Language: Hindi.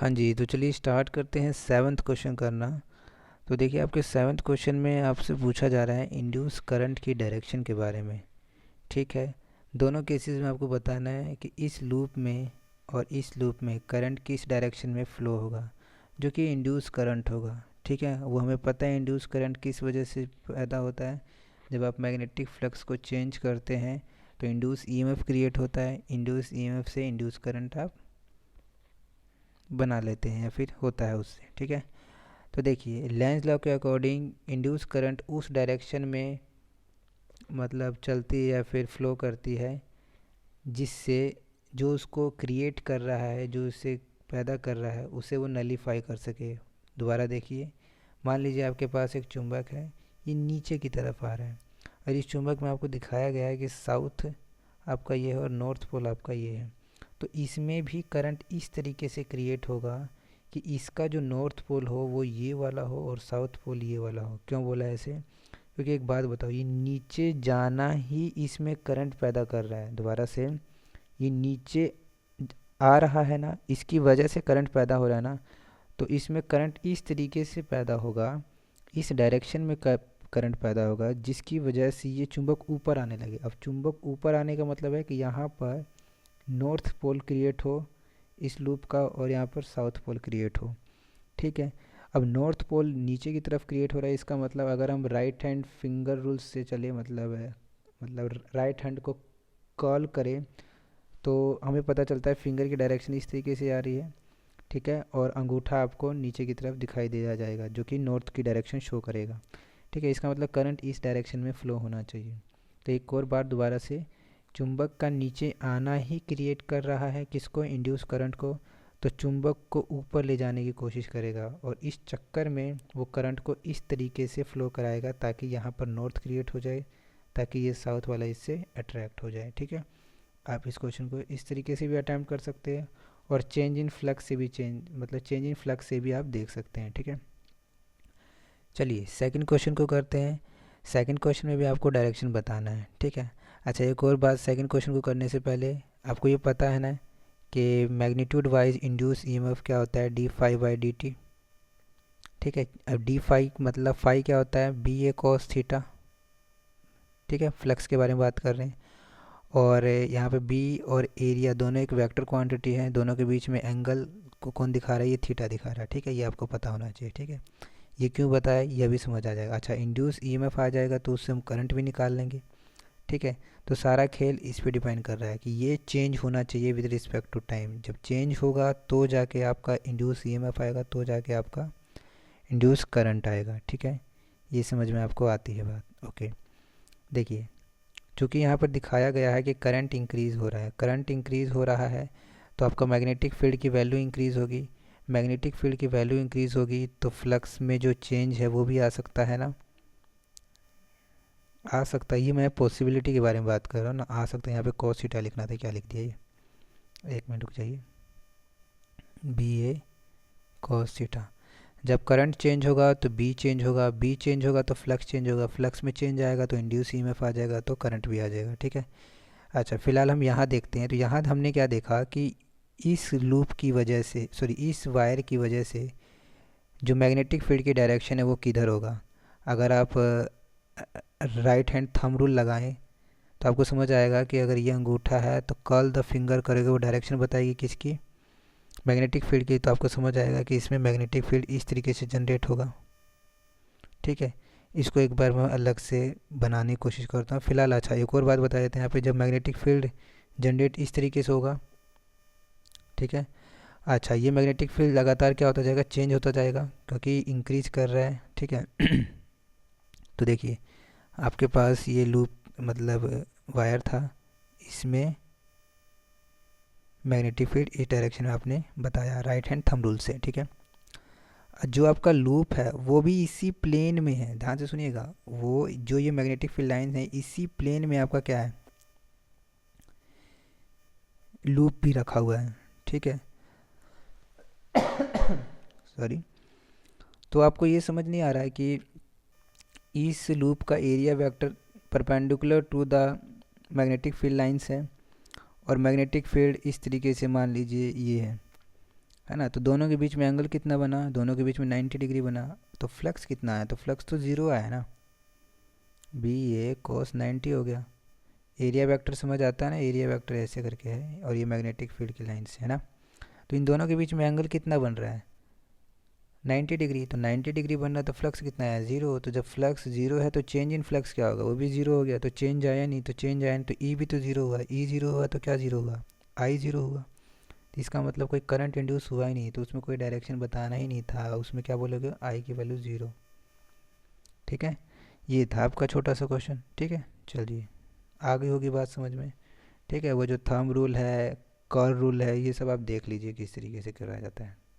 हाँ जी, तो चलिए स्टार्ट करते हैं सेवन्थ क्वेश्चन करना। तो देखिए आपके सेवन्थ क्वेश्चन में आपसे पूछा जा रहा है इंड्यूस करंट की डायरेक्शन के बारे में। ठीक है, दोनों केसेस में आपको बताना है कि इस लूप में और इस लूप में करंट किस डायरेक्शन में फ़्लो होगा, जो कि इंड्यूस करंट होगा। ठीक है, वो हमें पता है इंड्यूस करंट किस वजह से पैदा होता है। जब आप मैग्नेटिक फ्लक्स को चेंज करते हैं तो इंड्यूस ईएमएफ क्रिएट होता है। इंड्यूस ईएमएफ से इंड्यूस करंट आप बना लेते हैं या फिर होता है उससे। ठीक है, तो देखिए लेंज लॉ के अकॉर्डिंग इंड्यूस करंट उस डायरेक्शन में मतलब चलती है या फिर फ्लो करती है जिससे जो उसको क्रिएट कर रहा है, जो उसे पैदा कर रहा है, उसे वो नलीफाई कर सके। दोबारा देखिए, मान लीजिए आपके पास एक चुंबक है, ये नीचे की तरफ आ रहा है और इस चुंबक में आपको दिखाया गया है कि साउथ आपका ये है और नॉर्थ पोल आपका ये है। तो इसमें भी करंट इस तरीके से क्रिएट होगा कि इसका जो नॉर्थ पोल हो वो ये वाला हो और साउथ पोल ये वाला हो। क्यों बोला ऐसे? क्योंकि एक बात बताओ, ये नीचे जाना ही इसमें करंट पैदा कर रहा है। दोबारा से, ये नीचे आ रहा है ना, इसकी वजह से करंट पैदा हो रहा है ना। तो इसमें करंट इस तरीके से पैदा होगा, इस डायरेक्शन में करंट पैदा होगा जिसकी वजह से ये चुंबक ऊपर आने लगे। अब चुंबक ऊपर आने का मतलब है कि यहाँ पर नॉर्थ पोल क्रिएट हो इस लूप का और यहाँ पर साउथ पोल क्रिएट हो। ठीक है, अब नॉर्थ पोल नीचे की तरफ क्रिएट हो रहा है, इसका मतलब अगर हम राइट हैंड फिंगर रूल्स से चले, मतलब राइट हैंड को कर्ल करें तो हमें पता चलता है फिंगर की डायरेक्शन इस तरीके से आ रही है। ठीक है, और अंगूठा आपको नीचे की तरफ दिखाई दे जाएगा जो कि नॉर्थ की डायरेक्शन शो करेगा। ठीक है, इसका मतलब करंट इस डायरेक्शन में फ़्लो होना चाहिए। तो एक और बार दोबारा से, चुंबक का नीचे आना ही क्रिएट कर रहा है किसको? इंड्यूस करंट को। तो चुंबक को ऊपर ले जाने की कोशिश करेगा और इस चक्कर में वो करंट को इस तरीके से फ़्लो कराएगा ताकि यहाँ पर नॉर्थ क्रिएट हो जाए, ताकि ये साउथ वाला इससे अट्रैक्ट हो जाए। ठीक है, आप इस क्वेश्चन को इस तरीके से भी अटैम्प्ट कर सकते हैं और चेंज इन फ्लक्स से भी चेंज इन फ्लक्स से भी आप देख सकते हैं। ठीक है, चलिए सेकंड क्वेश्चन को करते हैं। सेकंड क्वेश्चन में भी आपको डायरेक्शन बताना है। ठीक है, अच्छा एक और बात, सेकंड क्वेश्चन को करने से पहले आपको ये पता है ना कि मैग्नीट्यूड वाइज इंड्यूस ईएमएफ क्या होता है? D phi by D T. ठीक है, अब डी फाई मतलब फाई क्या होता है? बी ए कॉस थीटा। ठीक है, फ्लक्स के बारे में बात कर रहे हैं। और यहाँ पे बी और एरिया दोनों एक वेक्टर क्वांटिटी है, दोनों के बीच में एंगल को कौन दिखा रहा है? ये थीटा दिखा रहा है। ठीक है, ये आपको पता होना चाहिए। ठीक है, ये क्यों बताया यह भी समझ आ जाएगा। अच्छा, इंड्यूस ईएमएफ आ जाएगा तो उससे हम करंट भी निकाल लेंगे। ठीक है, तो सारा खेल इस पे डिपेंड कर रहा है कि ये चेंज होना चाहिए विद रिस्पेक्ट टू टाइम। जब चेंज होगा तो जाके आपका इंड्यूस ईएमएफ आएगा, तो जाके आपका इंड्यूस करंट आएगा। ठीक है, ये समझ में आपको आती है बात? ओके, देखिए चूँकि यहाँ पर दिखाया गया है कि करंट इंक्रीज़ हो रहा है, करंट इंक्रीज़ हो रहा है तो आपका मैग्नेटिक फील्ड की वैल्यू इंक्रीज़ होगी। मैग्नेटिक फील्ड की वैल्यू इंक्रीज़ होगी तो फ्लक्स में जो चेंज है वो भी आ सकता है ना, आ सकता है। ये मैं पॉसिबिलिटी के बारे में बात कर रहा हूँ ना, आ सकता है। यहाँ पे कॉस थीटा लिखना था, क्या लिख दिया ये? एक मिनट रुक जाइए, बी ए कॉस थीटा। जब करंट चेंज होगा तो बी चेंज होगा, बी चेंज होगा तो फ्लक्स चेंज होगा, फ्लक्स में चेंज आएगा तो इंड्यूस ईएमएफ आ जाएगा, तो करंट भी आ जाएगा। ठीक है, अच्छा फिलहाल हम यहाँ देखते हैं। तो यहाँ हमने क्या देखा कि इस लूप की वजह से, सॉरी इस वायर की वजह से जो मैग्नेटिक फील्ड की डायरेक्शन है वो किधर होगा। अगर आप राइट हैंड थंब रूल लगाएं तो आपको समझ आएगा कि अगर ये अंगूठा है तो कर्ल द फिंगर करोगे, वो डायरेक्शन बताएगी किसकी? मैग्नेटिक फील्ड की। तो आपको समझ आएगा कि इसमें मैग्नेटिक फील्ड इस तरीके से जनरेट होगा। ठीक है, इसको एक बार मैं अलग से बनाने की कोशिश करता हूँ फिलहाल। अच्छा एक और बात बता देते हैं यहाँ पे, जब मैग्नेटिक फील्ड जनरेट इस तरीके से होगा। ठीक है, अच्छा ये मैग्नेटिक फील्ड लगातार क्या होता जाएगा? चेंज होता जाएगा क्योंकि इंक्रीज कर रहा है। ठीक है तो देखिए आपके पास ये लूप मतलब वायर था, इसमें मैग्नेटिक फील्ड इस डायरेक्शन में आपने बताया राइट हैंड थंब रूल से। ठीक है, जो आपका लूप है वो भी इसी प्लेन में है, ध्यान से सुनिएगा। वो जो ये मैग्नेटिक फील्ड लाइन है इसी प्लेन में आपका क्या है? लूप भी रखा हुआ है। ठीक है सॉरी, तो आपको ये समझ नहीं आ रहा है कि इस लूप का area vector perpendicular to the magnetic field lines है और मैग्नेटिक फील्ड इस तरीके से मान लीजिए ये है। है ना। तो दोनों के बीच में एंगल कितना बना, दोनों के बीच में 90 डिग्री बना। तो फ्लक्स कितना आया, तो फ्लक्स तो ज़ीरो आया ना, बी ए कोस 90 हो गया। एरिया वेक्टर समझ आता है ना, एरिया वेक्टर ऐसे करके है और ये मैग्नेटिक फील्ड की लाइन से है ना। तो इन दोनों के बीच में एंगल कितना बन रहा है, 90 डिग्री। तो 90 डिग्री बन रहा है तो फ्लक्स कितना है, ज़ीरो। तो जब फ्लक्स ज़ीरो है तो चेंज इन फ्लक्स क्या होगा, वो भी ज़ीरो हो गया। तो चेंज आया नहीं, तो चेंज आया नहीं, तो ई भी तो ज़ीरो हुआ, ई ज़ीरो हुआ तो क्या ज़ीरो हुआ, आई ज़ीरो हुआ। तो इसका मतलब कोई करंट इंड्यूस हुआ ही नहीं, तो उसमें कोई डायरेक्शन बताना ही नहीं था, उसमें क्या बोलोगे, आई की वैल्यू ज़ीरो। ठीक है, ये था आपका छोटा सा क्वेश्चन। ठीक है, चलिए आगे होगी बात समझ में। ठीक है, वो जो थंब रूल है, कर्ल रूल है, ये सब आप देख लीजिए किस तरीके से कराया जाता है।